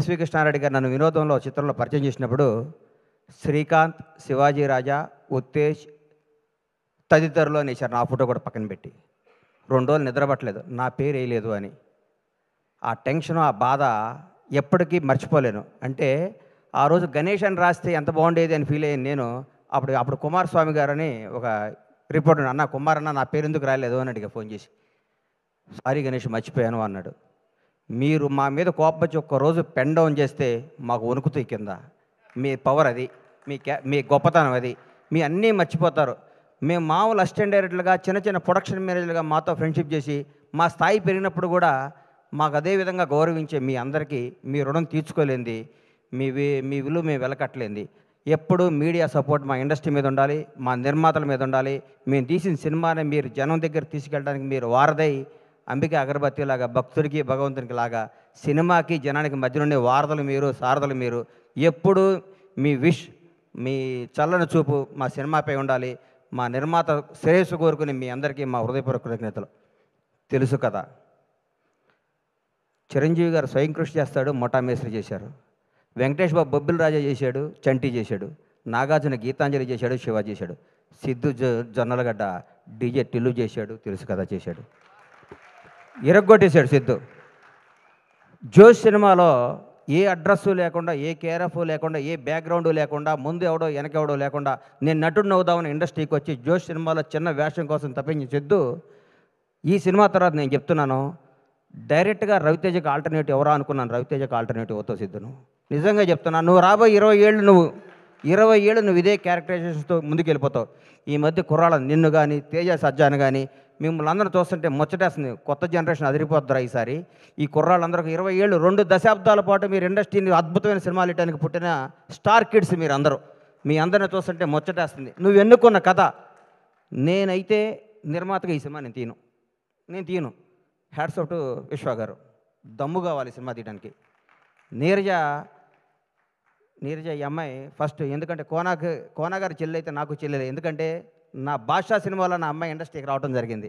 SV Krishna Reddy గారు నన్ను వినోదంలో చిత్రంలో పరిచయం చేసినప్పుడు శ్రీకాంత్, శివాజీ రాజా, ఉత్తేజ్ తదితరులు అనేసారు. నా ఫోటో కూడా పక్కన పెట్టి 2 రోజులు నిద్రపట్టలేదు, నా పేరు వేయలేదు అని. ఆ టెన్షన్, ఆ బాధ ఎప్పటికీ మర్చిపోలేను. అంటే ఆ రోజు గణేష్ అని రాస్తే ఎంత బాగుండేది అని ఫీల్ అయ్యాను నేను. అప్పుడు కుమారస్వామి గారని ఒక రిపోర్టర్, అన్న కుమార్ అన్న నా పేరు ఎందుకు రాలేదు అని అడిగా ఫోన్ చేసి. సారీ గణేష్ మర్చిపోయాను అన్నాడు. మీరు మా మీద కోపం వచ్చి ఒక్కరోజు పెన్ డౌన్ చేస్తే మాకు వణుకుతాయి కింద. మీ పవర్ అది, మీ గొప్పతనం అది, మీ అన్నీ మర్చిపోతారు. మేము మామూలు అసిస్టెంట్ డైరెక్టర్లుగా చిన్న చిన్న ప్రొడక్షన్ మేనేజర్లుగా మాతో ఫ్రెండ్షిప్ చేసి మా స్థాయి పెరిగినప్పుడు కూడా మాకు అదే విధంగా గౌరవించే మీ అందరికీ మీ రుణం తీర్చుకోలేంది, మీ విలువ మేము వెలకట్టలేంది. ఎప్పుడు మీడియా సపోర్ట్ మా ఇండస్ట్రీ మీద ఉండాలి, మా నిర్మాతల మీద ఉండాలి. మేము తీసిన సినిమాని మీరు జనం దగ్గర తీసుకెళ్ళడానికి మీరు వారధై, అంబిక అగరబత్తి లాగా భక్తుడికి భగవంతునికి లాగా సినిమాకి జనానికి మధ్య నుండి వారధులు మీరు, సారథులు మీరు. ఎప్పుడు మీ మీ చల్లని చూపు మా సినిమాపై ఉండాలి. మా నిర్మాత శ్రేయస్సు కోరుకుని మీ అందరికీ మా హృదయపూర్వక కృతజ్ఞతలు. తెలుసు కదా, చిరంజీవి గారు స్వయం కృషి చేస్తాడు, ముఠా మేస్త్రి చేశారు. వెంకటేష్ బాబు బొబ్బిల్ రాజా చేశాడు, చంటి చేశాడు. నాగార్జున గీతాంజలి చేశాడు, శివ చేశాడు. సిద్ధు జొన్నలగడ్డ డీజే టిల్లు చేశాడు, తెలుసు కదా చేశాడు. ఇరగ్గొట్టేశాడు సిద్ధు. జోష్ సినిమాలో ఏ అడ్రస్సు లేకుండా, ఏ కేరఫ్ లేకుండా, ఏ బ్యాక్గ్రౌండ్ లేకుండా, ముందు ఎవడో వెనకెవడో లేకుండా నేను నటుడిని అవుదామని ఇండస్ట్రీకి వచ్చి జోష్ సినిమాలో చిన్న వేషం కోసం తప్పించి సిద్ధు ఈ సినిమా తర్వాత నేను చెప్తున్నాను, డైరెక్ట్గా రవితేజకి ఆల్టర్నేటివ్ ఎవరా అనుకున్నాను. రవితేజకి ఆల్టర్నేటివ్ అవుతావు సిద్ధును. నిజంగా చెప్తున్నాను. నువ్వు రాబోయే 20 ఏళ్ళు నువ్వు ఇదే క్యారెక్టరైజేషన్తో ముందుకు వెళ్ళిపోతావు. ఈ మధ్య కుర్రాళ్ళ నిన్ను కానీ, తేజ సజ్జాను కానీ మిమ్మల్ని అందరూ చూస్తుంటే ముచ్చటేస్తుంది. కొత్త జనరేషన్ అదిరిపోద్దురా ఈసారి. ఈ కుర్రాళ్ళందరికీ 20 ఏళ్ళు, 2 దశాబ్దాల పాటు మీరు ఇండస్ట్రీని అద్భుతమైన సినిమాలు ఇవ్వడానికి పుట్టిన స్టార్ కిడ్స్ మీరు అందరూ. మీ అందరిని చూస్తుంటే ముచ్చటేస్తుంది. నువ్వు ఎన్నుకున్న కథ. నేనైతే నిర్మాతగా ఈ సినిమా నేను తీయను. హ్యాట్స్ ఆఫ్ టు విశ్వ గారు. దమ్ము కావాలి సినిమా తీయడానికి. నీరజ ఈ అమ్మాయి ఫస్ట్, ఎందుకంటే కోనాగారి చెల్లి అయితే నాకు చెల్లెలే. ఎందుకంటే నా భాషా సినిమాలో నా అమ్మాయి ఇండస్ట్రీకి రావడం జరిగింది.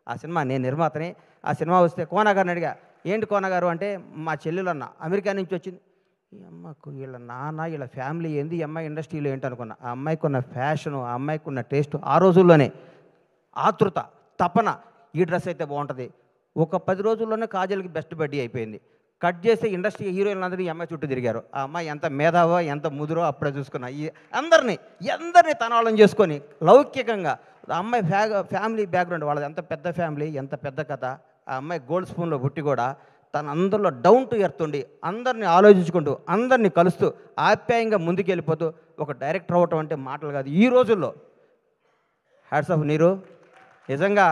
ఆ సినిమా నేను నిర్మాతని. ఆ సినిమా వస్తే కోనాగారిని అడిగా, ఏంటి కోనాగారు అంటే, మా చెల్లెలు అన్న అమెరికా నుంచి వచ్చింది. ఈ అమ్మకు వీళ్ళ నాన్న వీళ్ళ ఫ్యామిలీ ఏంది, ఈ అమ్మాయి ఇండస్ట్రీలో ఏంటి అనుకున్నా. ఆ అమ్మాయికి ఉన్న ఫ్యాషను, ఆ అమ్మాయికి ఉన్న టేస్ట్, ఆ రోజుల్లోనే ఆతృత, తపన, ఈ డ్రెస్ అయితే బాగుంటుంది. ఒక 10 రోజుల్లోనే కాజల్కి బెస్ట్ బడ్డీ అయిపోయింది. కట్ చేస్తే ఇండస్ట్రీ హీరోయిన్లందరూ ఈ అమ్మాయి చుట్టూ తిరిగారు. ఆ అమ్మాయి ఎంత మేధావో, ఎంత ముదురో అప్పుడే చూసుకున్నా. అందరినీ తనాళం చేసుకొని లౌకికంగా. ఆ అమ్మాయి ఫ్యామిలీ బ్యాక్గ్రౌండ్ వాళ్ళది ఎంత పెద్ద ఫ్యామిలీ, ఎంత పెద్ద కథ. ఆ అమ్మాయి గోల్డ్ స్పూన్లో పుట్టి కూడా తన అందరిలో డౌన్ టు ఎర్త్ ఉండి, అందరినీ ఆలోచించుకుంటూ, అందరినీ కలుస్తూ, ఆప్యాయంగా ముందుకెళ్ళిపోతూ ఒక డైరెక్టర్ అవ్వటం అంటే మాటలు కాదు ఈ రోజుల్లో. హ్యాట్స్ ఆఫ్ నీరు. నిజంగా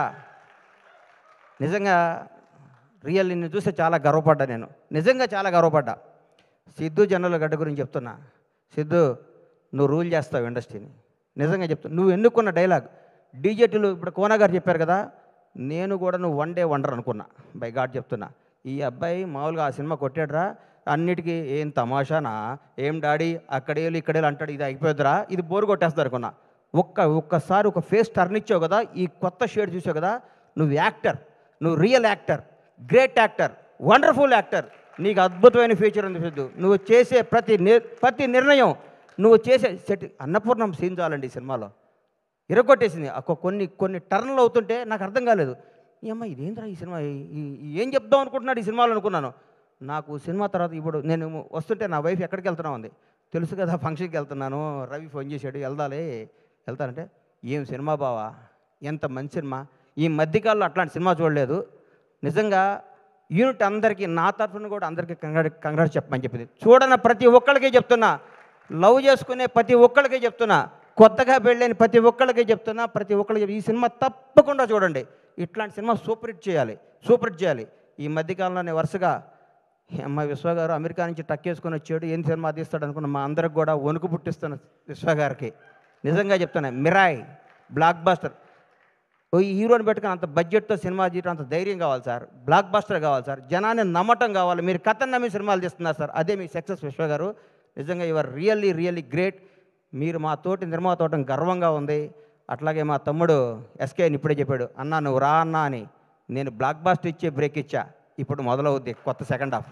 రియల్ నిన్ను చూస్తే చాలా గర్వపడ్డా నేను. నిజంగా చాలా గర్వపడ్డా. సిద్ధు జొన్నలగడ్డ గురించి చెప్తున్నా. సిద్ధు, నువ్వు రూల్ చేస్తావు ఇండస్ట్రీని. నిజంగా చెప్తున్నా. నువ్వు ఎన్నుకున్న డైలాగ్ డీజేటీలు ఇప్పుడు కోనా గారు చెప్పారు కదా, నేను కూడా నువ్వు వన్ డే వండర్ అనుకున్నా. బై గాడ్ చెప్తున్నా. ఈ అబ్బాయి మామూలుగా ఆ సినిమా కొట్టాడురా, అన్నిటికీ ఏం తమాషానా, ఏం డాడీ అక్కడేళ్ళు ఇక్కడేళ్ళు అంటాడు, ఇది అయిపోద్దురా, ఇది బోరు కొట్టేస్తారు అనుకున్నా. ఒక్కసారి ఒక ఫేస్ టర్న్ ఇచ్చావు కదా, ఈ కొత్త షేడ్ చూసావు కదా, నువ్వు యాక్టర్, నువ్వు real actor, great actor, wonderful actor. నీకు అద్భుతమైన ఫ్యూచర్ ఉంది సిద్ధు. నువ్వు చేసే ప్రతి నిర్ణయం, నువ్వు చేసే అన్నపూర్ణం సీన్ చాలండి ఈ సినిమాలో. ఇరగొట్టేసింది. కొన్ని టర్న్లు అవుతుంటే నాకు అర్థం కాలేదు. ఏమ్మా ఇదేంద్రా ఈ సినిమా, ఏం చెప్దాం అనుకుంటున్నాడు ఈ సినిమాలో అనుకున్నాను. నాకు సినిమా తర్వాత ఇప్పుడు నేను వస్తుంటే నా వైఫ్ ఎక్కడికి వెళ్తున్నావు అంది. తెలుసు కదా ఫంక్షన్కి వెళ్తున్నాను, రవి ఫోన్ చేశాడు వెళ్తానంటే, ఏం సినిమా బావా, ఎంత మంచి సినిమా, ఈ మధ్యకాలంలో అట్లాంటి సినిమా చూడలేదు. నిజంగా యూనిట్ అందరికీ, నా తరఫున కూడా అందరికీ కంగ్రాట్స్ చెప్పమని చెప్పింది. చూడన్న ప్రతి ఒక్కళ్ళకే చెప్తున్నా, లవ్ చేసుకునే ప్రతి ఒక్కళ్ళకే చెప్తున్నా, కొత్తగా పెళ్ళైన ప్రతి ఒక్కళ్ళకే చెప్తున్నా, ప్రతి ఒక్కళ్ళకి ఈ సినిమా తప్పకుండా చూడండి. ఇట్లాంటి సినిమా సూపర్ హిట్ చేయాలి. ఈ మధ్యకాలంలోనే వరుసగా మా విశ్వ గారు అమెరికా నుంచి టక్కేసుకొని వచ్చాడు, ఏం సినిమా తీస్తాడు అనుకున్న మా అందరికి కూడా వణుకు పుట్టిస్తున్న విశ్వ గారికి నిజంగా చెప్తున్నా. Mirai blockbuster. ఈ హీరోని పెట్టుకుని అంత బడ్జెట్తో సినిమా తీయడం అంత ధైర్యం కావాలి సార్. బ్లాక్ బాస్టర్ కావాలి సార్. జనాన్ని నమ్మటం కావాలి. మీరు కథను నమ్మి సినిమాలు తీస్తున్నారు సార్. అదే మీ సక్సెస్ విశ్వ గారు. నిజంగా యువర్ రియల్లీ గ్రేట్. మీరు మా తోటి నిర్మాత అవటం గర్వంగా ఉంది. అట్లాగే మా తమ్ముడు ఎస్కేని ఇప్పుడే చెప్పాడు, అన్నా నువ్వు రా అన్నా అని. నేను బ్లాక్ బాస్టర్ ఇచ్చే బ్రేక్ ఇచ్చా. ఇప్పుడు మొదలవుద్ది కొత్త సెకండ్ హాఫ్.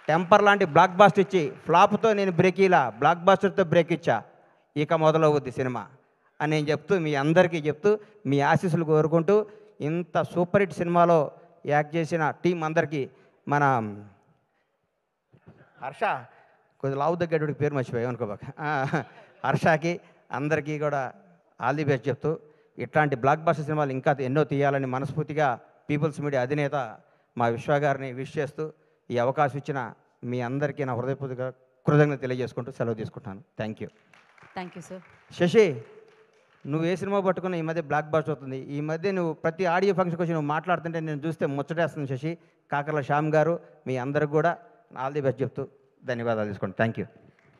టెంపర్ లాంటి బ్లాక్ బాస్టర్ ఇచ్చి ఫ్లాప్తో నేను బ్రేక్ ఇలా బ్లాక్ బాస్టర్తో బ్రేక్ ఇచ్చా, ఇక మొదలవుద్ది సినిమా అని నేను చెప్తూ మీ అందరికీ చెప్తూ మీ ఆశీస్సులు కోరుకుంటూ ఇంత సూపర్ హిట్ సినిమాలో యాక్ట్ చేసిన టీం అందరికీ మన హర్ష కొద్దిగా లావు దగ్గరకి పేరు మర్చిపోయాం అనుకోబాక, హర్షకి అందరికీ కూడా ఆల్ ది బెస్ట్ చెప్తూ ఇట్లాంటి బ్లాక్ బాస్టర్ సినిమాలు ఇంకా ఎన్నో తీయాలని మనస్ఫూర్తిగా పీపుల్స్ మీడియా అధినేత మా విశ్వ గారిని విష్ చేస్తూ ఈ అవకాశం ఇచ్చిన మీ అందరికీ నా హృదయపూర్వక కృతజ్ఞతలు తెలియజేసుకుంటూ సెలవు తీసుకుంటాను. Thank you sir. శశి, నువ్వు ఏ సినిమా పట్టుకున్నా ఈ మధ్య బ్లాక్ బాస్టర్ అవుతుంది. ఈ మధ్య నువ్వు ప్రతి ఆడియో ఫంక్షన్కి వచ్చి నువ్వు మాట్లాడుతుంటే నేను చూస్తే ముచ్చటేస్తుంది శశి. కాకర్ల శ్యామ్ గారు మీ అందరికి కూడా ఆల్ ది బెస్ట్ చెప్తూ ధన్యవాదాలు తీసుకోండి. Thank you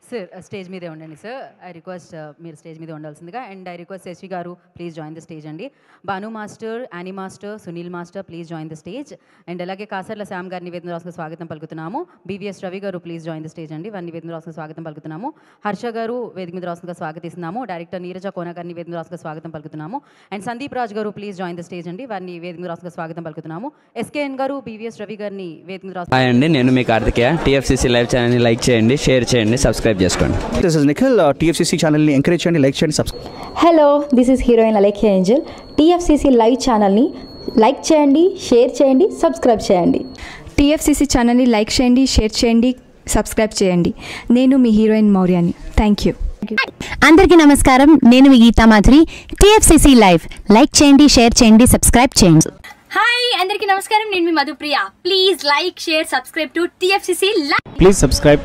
sir. స్టేజ్ మీదే ఉండండి సార్. ఐ రిక్వెస్ట్ మీరు స్టేజ్ మీద ఉండాల్సిందిగా. అండ్ ఐ రిక్వెస్ట్ శశి గారు ప్లీజ్ జాయిన్ ద స్టేజ్ అండి. Bhanu master, Annie master, Sunil master please join the stage. And అలాగే కాసర్ల శ్యామ్ గారిని నివేదన రాసుకు స్వాగతం పలుకుతున్నాము. బీవీఎస్ రవి గారు ప్లీజ్ జాయిన్ ద స్టేజ్ అండి. వారిని నివేదన రాసుకు స్వాగతం పలుకుతున్నాము. హర్ష గారు వేదిక మీద రాసుకుగా స్వాగతిస్తున్నాము. డైరెక్టర్ నీరజ కోన గారిని నివేదన రాసుకు స్వాగతం పలుకుతున్నాము. అండ్ సందీప్ రాజ్ గారు ప్లీజ్ జాయిన్ ద స్టేజ్ అండి. వారిని వేదిక మీద రాసుకు స్వాగతం పలుకుతున్నాము. ఎస్కేఎన్ గారు, బీవీఎస్ రవి గారిని వేదిక మీద రాసు. హాయ్ అండి, నేను మీ కార్తికేయ. టీఎఫ్సీసీ లైవ్ ఛానల్ని లైక్ చేయండి, షేర్ చేయండి, సబ్స్క్రైబ్ చేసుకోండి. This is Nikhil. TFCC ఛానల్ని ఎంకరేజ్ చేయండి, లైక్ చేయండి, subscribe. Hello, this is heroine Alekhya Angel. TFCC live ఛానల్ని లైక్ చేయండి, షేర్ చేయండి, సబ్స్క్రైబ్ చేయండి. టీఎఫ్సీసీ ఛానల్ని లైక్ చేయండి, షేర్ చేయండి, సబ్స్క్రైబ్ చేయండి. నేను మీ హీరోయిన్ మౌర్యాని. Thank you. అందరికీ నమస్కారం, నేను మీ Gita Madhuri. TFCC live like చేయండి, షేర్ చేయండి, సబ్స్క్రైబ్ చేయండి. హాయ్ అందరికీ నమస్కారం, నేను మీ Madhupriya. Please like, share, subscribe to TFCC live. Please subscribe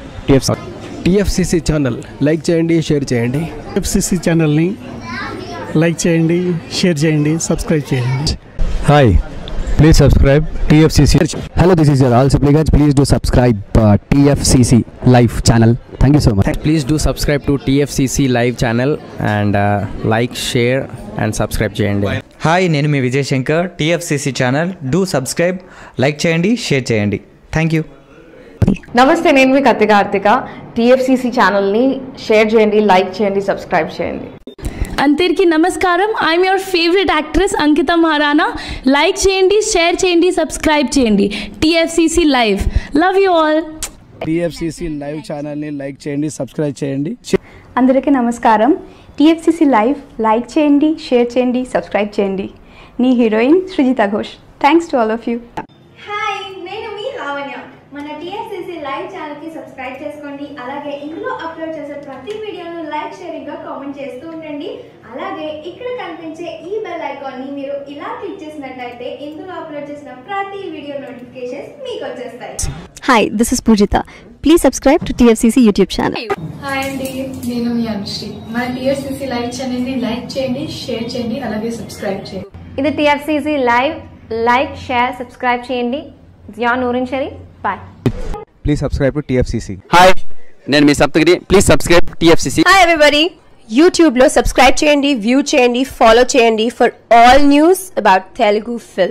TFCC channel. Like చేయండి, షేర్ చేయండి. టీఎఫ్సీసీ ఛానల్ని లైక్ చేయండి, షేర్ చేయండి, సబ్స్క్రైబ్ చేయండి. Hi, please subscribe TFCC. Hello, this is your all supplicants. Please do subscribe TFCC live channel. Thank you so much. Please do subscribe to TFCC live channel and like, share and subscribe చేయండి. Hi, నేను మీ Vijay Shankar. TFCC channel do subscribe, like చేయండి, share చేయండి. Thank you. నమస్తే, నేను మీ Karthika. TFCC ఛానల్ని share చేయండి, లైక్ చేయండి, సబ్స్క్రైబ్ చేయండి. అందరికీ నమస్కారం, I'm your favourite actress Ankita Maharana. Like చేయండి, షేర్ చేయండి, సబ్స్క్రైబ్ చేయండి. TFCC live, love you all. TFCC live ఛానల్ని లైక్ చేయండి, సబ్స్క్రైబ్ చేయండి. అందరికీ నమస్కారం. టీఎఫ్సీసీ లైవ్ లైక్ చేయండి, షేర్ చేయండి, సబ్స్క్రైబ్ చేయండి. నీ heroine Srujitha Ghosh. Thanks to all of you. Hi, నేను మీ లావణ్య. మన టీఎఫ్సీసీ లైవ్ ఛానల్కి సబ్స్క్రైబ్ చేసుకోండి. అలాగే ఇందులో అప్లోడ్ చేసే ప్రతి వీడియోను లైక్, షేరింగ్గా కామెంట్ చేస్తూ ఉండండి. అలాగే ఇక్కడ కనిపించే ఈ బెల్ ఐకాన్ని మీరు ఇలా క్లిక్ చేసినట్లయితే ఇందులో అప్లోడ్ చేసిన ప్రతి వీడియో నోటిఫికేషన్స్ మీకు వచ్చేస్తాయి. Hi, this is Poojitha. Please subscribe to TFCC YouTube channel. Hi అండి, నేను మీ అనుశ్రీ. మన టీఎఫ్సీసీ లైవ్ ఛానల్ని లైక్ చేయండి, షేర్ చేయండి, అలాగే సబ్స్క్రైబ్ చేయండి. ఇది TFCC live, like, share, subscribe చేయండి. Jiya Noorin Shari. Bye. Please subscribe to TFCC. హాయ్, నేను మీ Saptagiri. Please subscribe TFCC. Hi everybody, యూట్యూబ్లో సబ్స్క్రైబ్ చేయండి, వ్యూ చేయండి, ఫాలో చేయండి for all news about Telugu film.